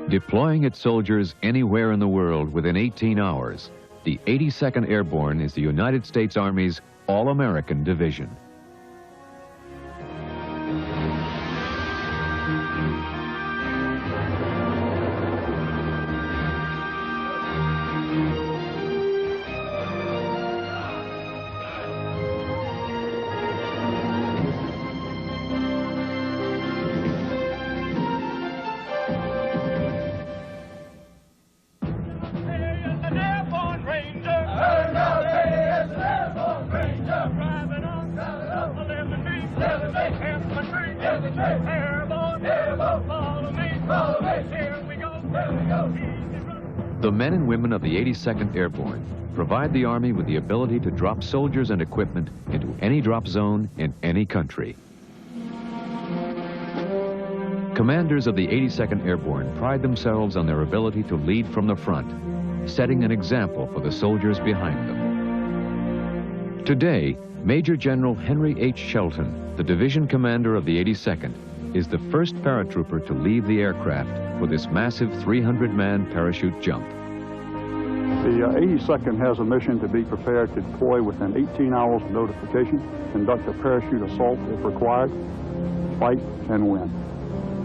Deploying its soldiers anywhere in the world within 18 hours, the 82nd Airborne is the United States Army's All-American Division. The men and women of the 82nd Airborne provide the Army with the ability to drop soldiers and equipment into any drop zone in any country. Commanders of the 82nd Airborne pride themselves on their ability to lead from the front, setting an example for the soldiers behind them. Today, Major General Henry H. Shelton, the division commander of the 82nd, is the first paratrooper to leave the aircraft for this massive 300-man parachute jump. The 82nd has a mission to be prepared to deploy within 18 hours of notification, conduct a parachute assault if required, fight and win.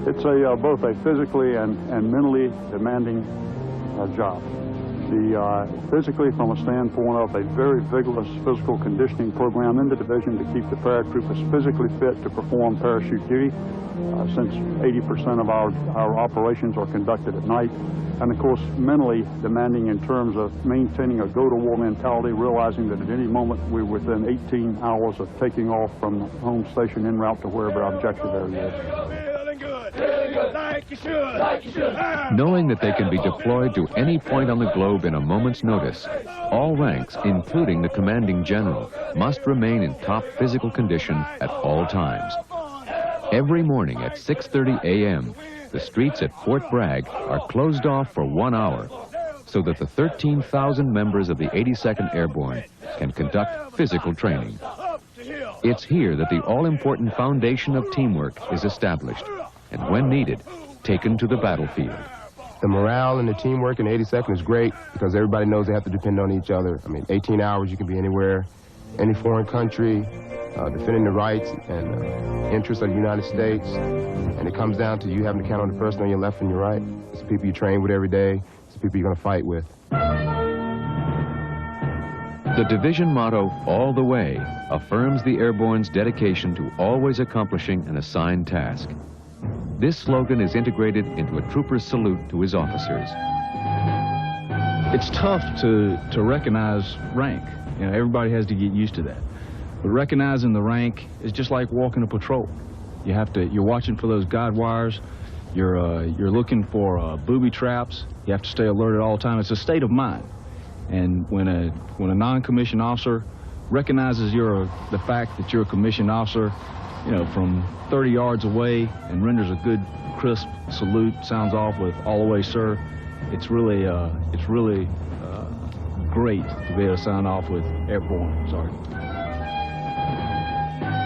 It's both a physically and mentally demanding job. Physically, from a standpoint of a very vigorous physical conditioning program in the division to keep the paratroopers physically fit to perform parachute duty, since 80% of our operations are conducted at night. And of course, mentally demanding in terms of maintaining a go-to-war mentality, realizing that at any moment we're within 18 hours of taking off from the home station en route to wherever our objective area is. Knowing that they can be deployed to any point on the globe in a moment's notice, all ranks, including the commanding general, must remain in top physical condition at all times. Every morning at 6:30 a.m., the streets at Fort Bragg are closed off for 1 hour so that the 13,000 members of the 82nd Airborne can conduct physical training. It's here that the all-important foundation of teamwork is established, and when needed, taken to the battlefield. The morale and the teamwork in the 82nd is great because everybody knows they have to depend on each other. I mean, 18 hours, you can be anywhere, any foreign country, defending the rights and interests of the United States. And it comes down to you having to count on the person on your left and your right. It's the people you train with every day. It's the people you're going to fight with. The division motto, "All the Way," affirms the Airborne's dedication to always accomplishing an assigned task. This slogan is integrated into a trooper's salute to his officers. It's tough to recognize rank. You know, everybody has to get used to that. But recognizing the rank is just like walking a patrol. You're watching for those guide wires. You're looking for booby traps. You have to stay alert at all times. It's a state of mind. And when a non-commissioned officer recognizes the fact that you're a commissioned officer, you know, from 30 yards away and renders a good, crisp salute, sounds off with "All the way, sir," it's really great to be able to sign off with Airborne, Sergeant.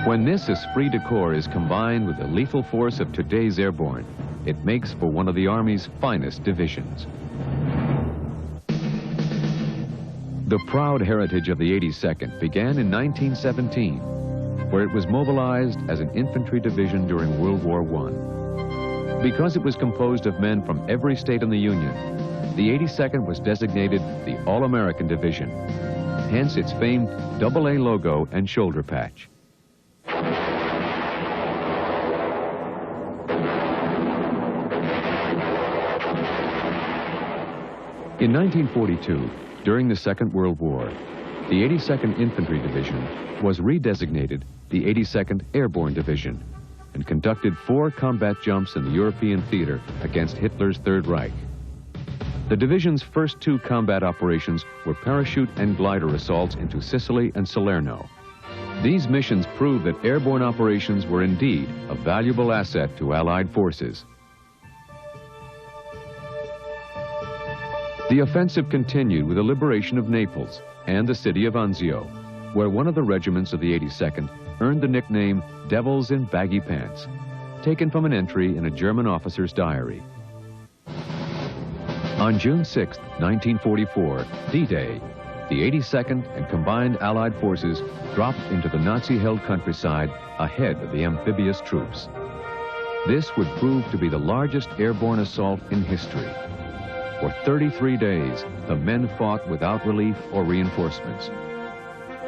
When this esprit de corps is combined with the lethal force of today's Airborne, it makes for one of the Army's finest divisions. The proud heritage of the 82nd began in 1917, where it was mobilized as an infantry division during World War I. Because it was composed of men from every state in the Union, the 82nd was designated the All-American Division, hence its famed AA logo and shoulder patch. In 1942, during the Second World War, the 82nd Infantry Division was redesignated the 82nd Airborne Division and conducted 4 combat jumps in the European theater against Hitler's Third Reich. The division's first 2 combat operations were parachute and glider assaults into Sicily and Salerno. These missions proved that airborne operations were indeed a valuable asset to Allied forces. The offensive continued with the liberation of Naples and the city of Anzio, where one of the regiments of the 82nd earned the nickname Devils in Baggy Pants, taken from an entry in a German officer's diary. On June 6, 1944, D-Day, the 82nd and combined Allied forces dropped into the Nazi-held countryside ahead of the amphibious troops. This would prove to be the largest airborne assault in history. For 33 days, the men fought without relief or reinforcements.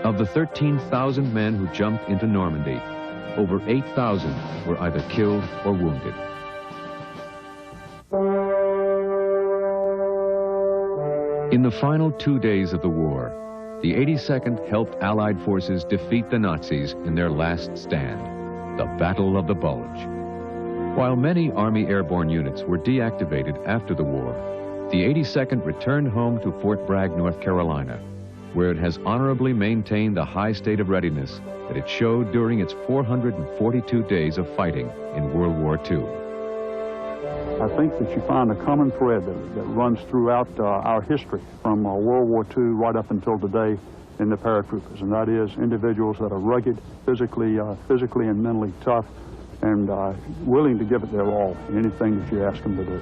Of the 13,000 men who jumped into Normandy, over 8,000 were either killed or wounded. In the final 2 days of the war, the 82nd helped Allied forces defeat the Nazis in their last stand, the Battle of the Bulge. While many Army airborne units were deactivated after the war, the 82nd returned home to Fort Bragg, North Carolina, where it has honorably maintained the high state of readiness that it showed during its 442 days of fighting in World War II. I think that you find a common thread that runs throughout our history from World War II right up until today in the paratroopers, and that is individuals that are rugged, physically and mentally tough, and willing to give it their all in anything that you ask them to do.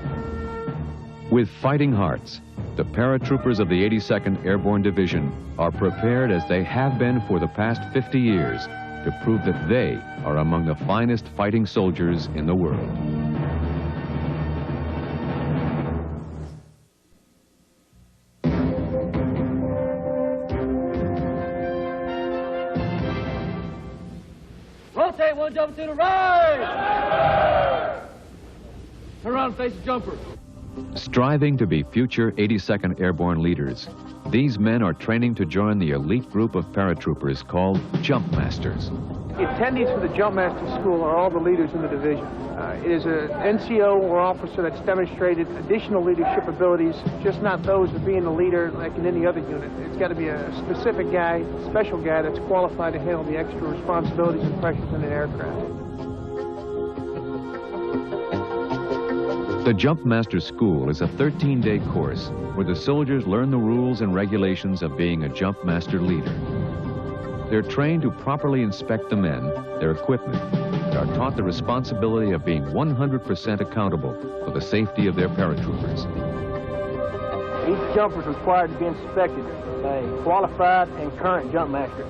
With fighting hearts, the paratroopers of the 82nd Airborne Division are prepared as they have been for the past 50 years to prove that they are among the finest fighting soldiers in the world. Rotate one jumper to the right! Turn around and face the jumper. Striving to be future 82nd Airborne leaders, these men are training to join the elite group of paratroopers called Jump Masters. The attendees for the Jump Master School are all the leaders in the division. It is an NCO or officer that's demonstrated additional leadership abilities, just not those of being a leader like in any other unit. It's got to be a specific guy, special guy that's qualified to handle the extra responsibilities and pressures in an aircraft. The Jump Master School is a 13-day course where the soldiers learn the rules and regulations of being a Jump Master leader. They're trained to properly inspect the men, their equipment, and are taught the responsibility of being 100% accountable for the safety of their paratroopers. Each jumper is required to be inspected by a qualified and current jump master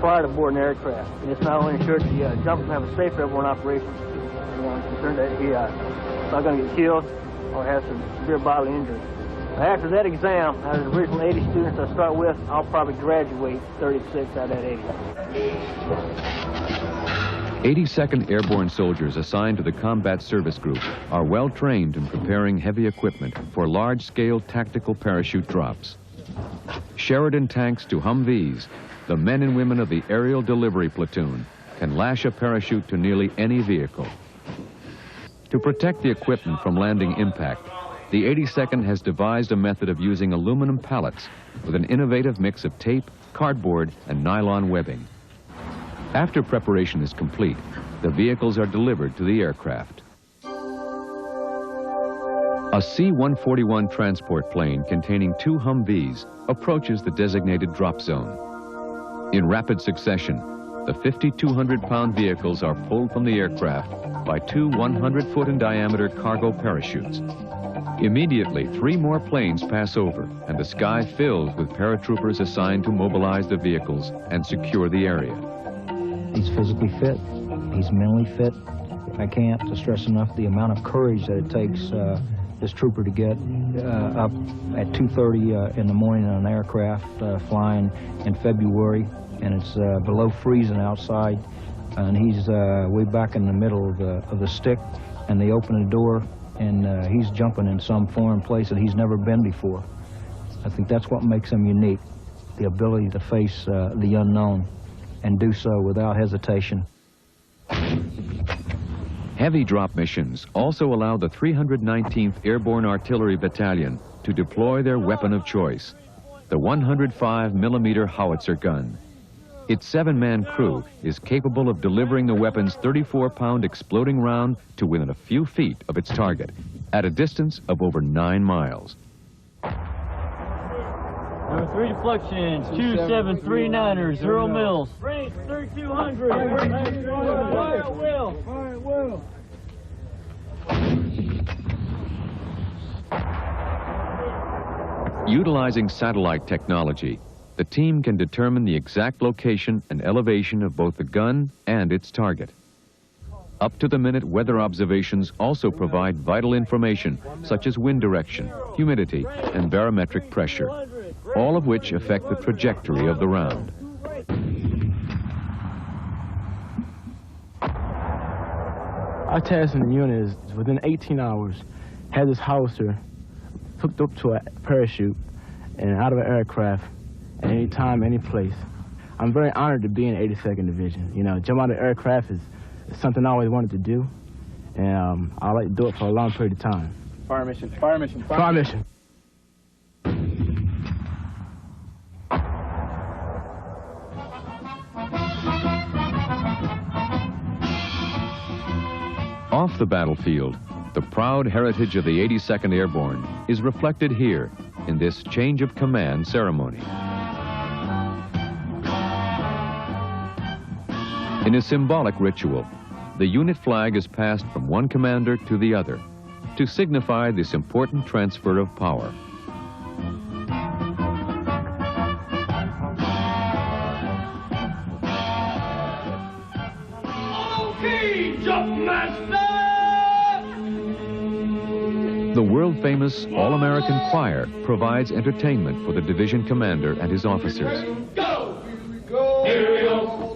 prior to boarding an aircraft. And this not only ensures the jumpers have a safe airborne operation, it's concerned that he not going to get killed or have some severe bodily injury. After that exam, out of the original 80 students I start with, I'll probably graduate 36 out of that 80. 82nd Airborne soldiers assigned to the Combat Service Group are well trained in preparing heavy equipment for large-scale tactical parachute drops. Sheridan tanks to Humvees, the men and women of the Aerial Delivery Platoon can lash a parachute to nearly any vehicle. To protect the equipment from landing impact, the 82nd has devised a method of using aluminum pallets with an innovative mix of tape, cardboard, and nylon webbing. After preparation is complete, the vehicles are delivered to the aircraft. A C-141 transport plane containing 2 Humvees approaches the designated drop zone. In rapid succession, the 5,200-pound vehicles are pulled from the aircraft by 2 100-foot in diameter cargo parachutes. Immediately, 3 more planes pass over, and the sky fills with paratroopers assigned to mobilize the vehicles and secure the area. He's physically fit. He's mentally fit. I can't stress enough the amount of courage that it takes this trooper to get up at 2:30 in the morning on an aircraft flying in February, and it's below freezing outside, and he's way back in the middle of the stick, and they open the door, and he's jumping in some foreign place that he's never been before. I think that's what makes him unique, the ability to face the unknown and do so without hesitation. Heavy drop missions also allow the 319th Airborne Artillery Battalion to deploy their weapon of choice, the 105mm howitzer gun. Its 7-man crew is capable of delivering the weapon's 34-pound exploding round to within a few feet of its target, at a distance of over 9 miles. Number 3 deflections, 2739ers, 0 mils. Range 3200. Fire at will. Fire at will. Utilizing satellite technology, the team can determine the exact location and elevation of both the gun and its target. Up-to-the-minute weather observations also provide vital information such as wind direction, humidity, and barometric pressure, all of which affect the trajectory of the round. Our task in the unit is, within 18 hours, have this howitzer hooked up to a parachute and out of an aircraft at any time, any place. I'm very honored to be in 82nd Division. You know, jump out of aircraft is something I always wanted to do, and I like to do it for a long period of time. Fire mission, fire mission, Fire mission. Off the battlefield, the proud heritage of the 82nd Airborne is reflected here in this change of command ceremony. In a symbolic ritual, the unit flag is passed from one commander to the other to signify this important transfer of power. Okay, Jumpmaster! The world-famous All-American Choir provides entertainment for the division commander and his officers. Go! Here we go!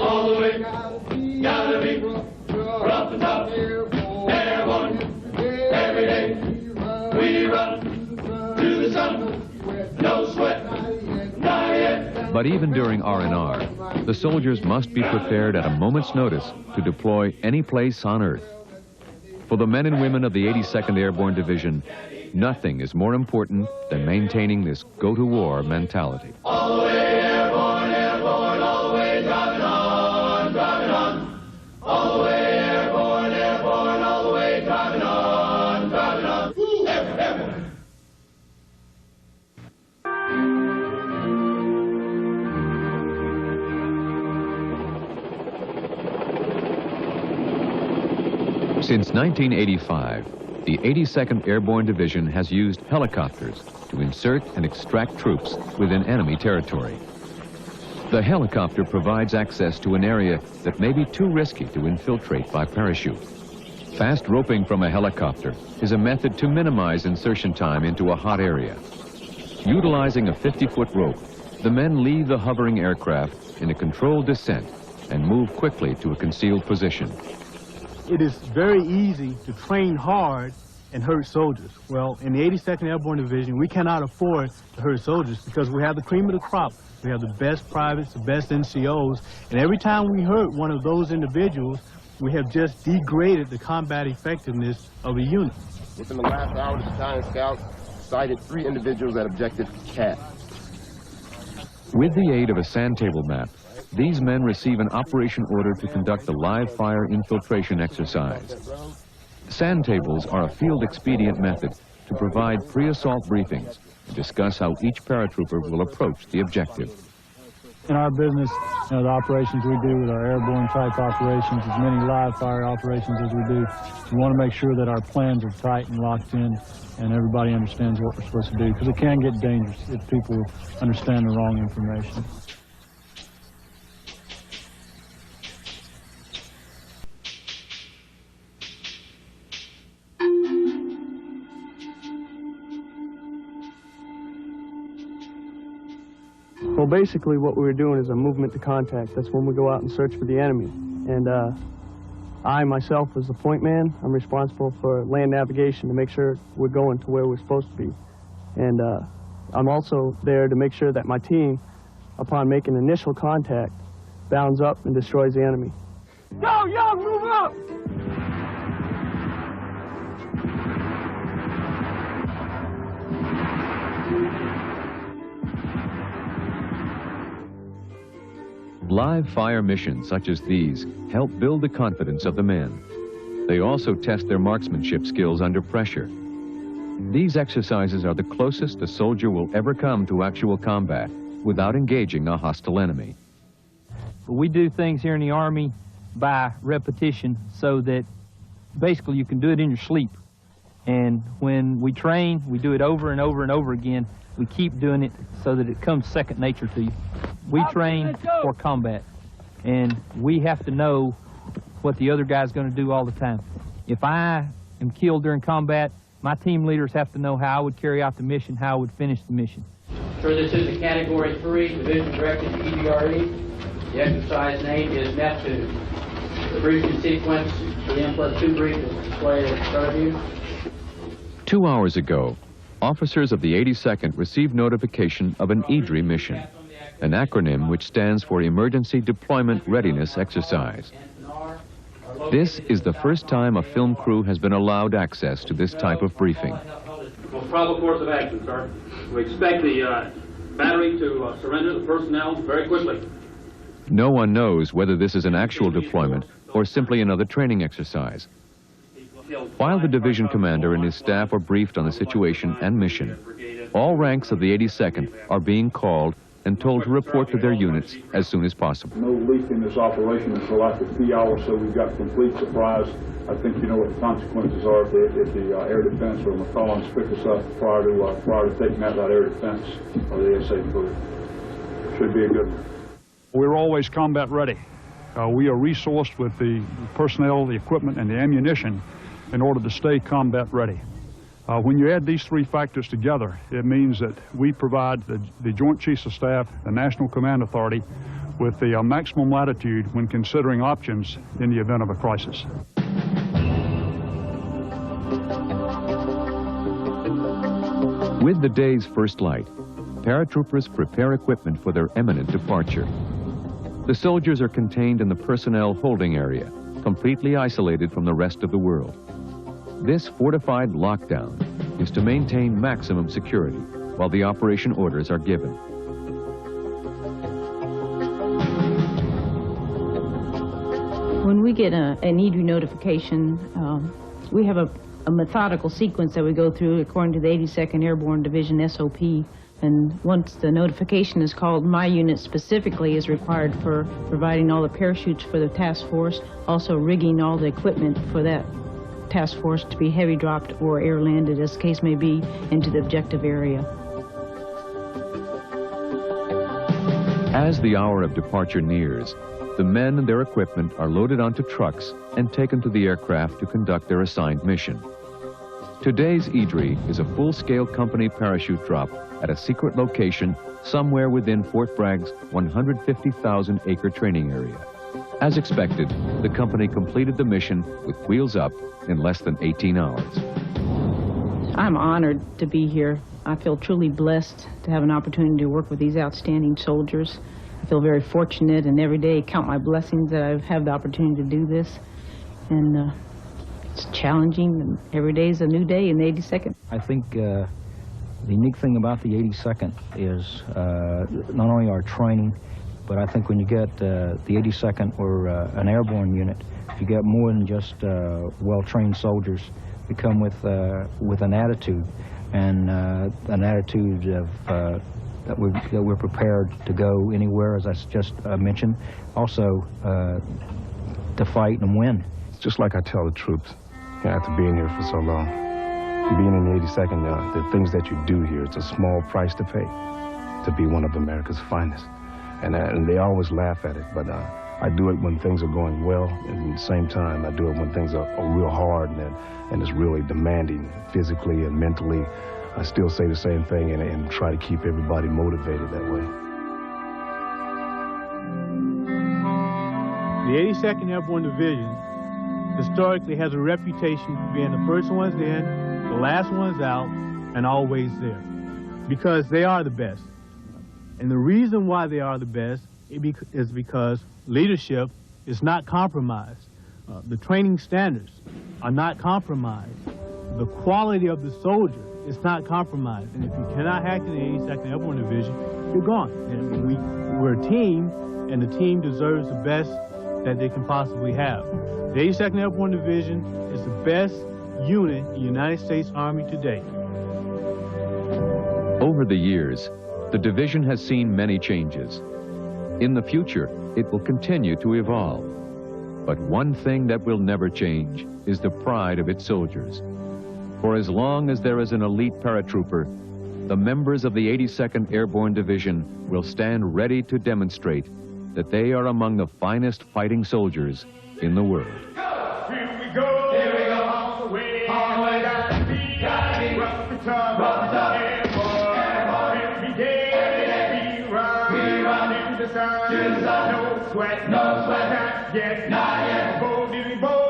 All the way, gotta be rough and tough, airborne, every day. We run to the sun, no sweat, not yet. But even during R&R, the soldiers must be prepared at a moment's notice to deploy any place on Earth. For the men and women of the 82nd Airborne Division, nothing is more important than maintaining this go-to-war mentality. All the way, airborne, airborne, all the way, driving on, driving on. All the way, airborne, airborne, all the way, driving on, driving on. Airborne. Since 1985, the 82nd Airborne Division has used helicopters to insert and extract troops within enemy territory. The helicopter provides access to an area that may be too risky to infiltrate by parachute. Fast roping from a helicopter is a method to minimize insertion time into a hot area. Utilizing a 50-foot rope, the men leave the hovering aircraft in a controlled descent and move quickly to a concealed position. It is very easy to train hard and hurt soldiers. Well, in the 82nd Airborne Division, we cannot afford to hurt soldiers because we have the cream of the crop. We have the best privates, the best NCOs, and every time we hurt one of those individuals, we have just degraded the combat effectiveness of a unit. Within the last hour, the battalion scouts sighted 3 individuals at objective Cat. With the aid of a sand table map, these men receive an operation order to conduct a live fire infiltration exercise. Sand tables are a field expedient method to provide pre-assault briefings and discuss how each paratrooper will approach the objective. In our business, the operations we do with our airborne type operations, as many live fire operations as we do, we want to make sure that our plans are tight and locked in and everybody understands what we're supposed to do, because it can get dangerous if people understand the wrong information. Well, basically what we were doing is a movement to contact. That's when we go out and search for the enemy. And I, myself, as the point man, I'm responsible for land navigation to make sure we're going to where we're supposed to be. And I'm also there to make sure that my team, upon making initial contact, bounds up and destroys the enemy. Go, Young, move up! Live fire missions such as these help build the confidence of the men. They also test their marksmanship skills under pressure. These exercises are the closest a soldier will ever come to actual combat without engaging a hostile enemy. We do things here in the Army by repetition so that basically you can do it in your sleep. And when we train, we do it over and over and over again. We keep doing it so that it comes second nature to you. We train for combat, and we have to know what the other guy's going to do all the time. If I am killed during combat, my team leaders have to know how I would carry out the mission, how I would finish the mission. Sure, this is a Category 3 Division Directed EBRE. The exercise name is Neptune. The briefing sequence for the M+2 brief is displayed at the start of you. 2 hours ago, officers of the 82nd received notification of an EDRE mission, an acronym which stands for Emergency Deployment Readiness Exercise. This is the first time a film crew has been allowed access to this type of briefing. Most probable course of action, sir. We expect the battery to surrender the personnel very quickly. No one knows whether this is an actual deployment or simply another training exercise. While the division commander and his staff are briefed on the situation and mission, all ranks of the 82nd are being called and told to report to their units as soon as possible. No leak in this operation until after PR, so we've got complete surprise. I think you know what the consequences are if the air defense or McCollins pick us up prior to taking out that air defense or the SA crew. Should be a good one. We're always combat ready. We are resourced with the personnel, the equipment, and the ammunition in order to stay combat ready. When you add these three factors together, it means that we provide the Joint Chiefs of Staff, the National Command Authority, with the maximum latitude when considering options in the event of a crisis. With the day's first light, paratroopers prepare equipment for their imminent departure. The soldiers are contained in the personnel holding area, completely isolated from the rest of the world. This fortified lockdown is to maintain maximum security while the operation orders are given. When we get an EDRE notification, we have a methodical sequence that we go through according to the 82nd Airborne Division SOP. And once the notification is called, my unit specifically is required for providing all the parachutes for the task force, also rigging all the equipment for that task force to be heavy dropped or air landed, as the case may be, into the objective area. As the hour of departure nears, the men and their equipment are loaded onto trucks and taken to the aircraft to conduct their assigned mission. Today's EDRE is a full-scale company parachute drop at a secret location somewhere within Fort Bragg's 150,000-acre training area. As expected, the company completed the mission with wheels up in less than 18 hours. I'm honored to be here. I feel truly blessed to have an opportunity to work with these outstanding soldiers. I feel very fortunate, and every day count my blessings that I have the opportunity to do this. And it's challenging, and every day is a new day in the 82nd. I think the unique thing about the 82nd is not only our training, but I think when you get the 82nd or an airborne unit, you get more than just well-trained soldiers. We come with an attitude, and an attitude of that we're prepared to go anywhere, as I just mentioned. Also, to fight and win. It's just like I tell the troops, after being here for so long, being in the 82nd, the things that you do here, it's a small price to pay to be one of America's finest. And they always laugh at it, but I do it when things are going well, and at the same time, I do it when things are real hard and it's really demanding physically and mentally. I still say the same thing and try to keep everybody motivated that way. The 82nd Airborne Division historically has a reputation for being the first ones in, the last ones out, and always there, because they are the best. And the reason why they are the best is because leadership is not compromised. The training standards are not compromised. The quality of the soldier is not compromised. And if you cannot hack in the 82nd Airborne Division, you're gone. And we're a team, and the team deserves the best that they can possibly have. The 82nd Airborne Division is the best unit in the United States Army today. Over the years, the division has seen many changes. In the future, it will continue to evolve. But one thing that will never change is the pride of its soldiers. For as long as there is an elite paratrooper, the members of the 82nd Airborne Division will stand ready to demonstrate that they are among the finest fighting soldiers in the world. Here we go, all the way down the beat, rough and tough, airborne, every day, we run to the sun, no sweat, not yet, bo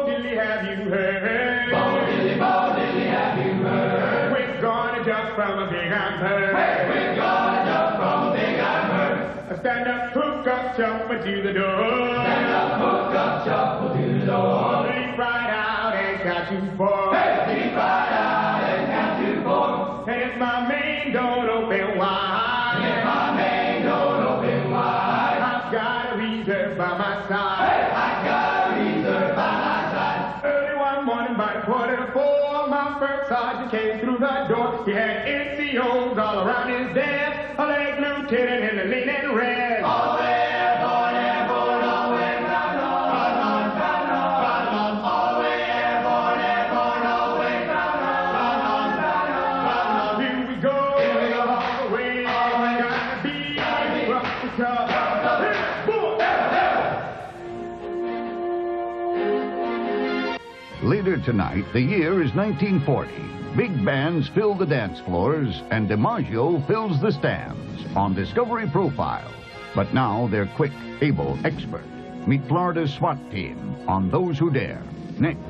dilly, have you heard? Bo dilly, have you heard? We're gonna jump from a big iron bird. Hey, we're gonna jump from a big iron bird. Stand up, hook up, jump to the door. Stand up, hook up, jump to the door. Leap right out and count to four. Hey, leap right out and count to four. And if my main don't open wide, I've got a reserve by my side. Hey, I've got a reserve by my side. Early one morning by 3:45, my first sergeant came through the door. He had NCOs all around his desk, a leg lieutenant in the linen red. All the way airborne, all the way round on. Run on, all the way airborne, all the way round on. Run on, here we go, all the way, gotta be rough and tough. Later tonight, the year is 1940. Big bands fill the dance floors, and DiMaggio fills the stands on Discovery Profile. But now they're quick, able, expert. Meet Florida's SWAT team on Those Who Dare. Next.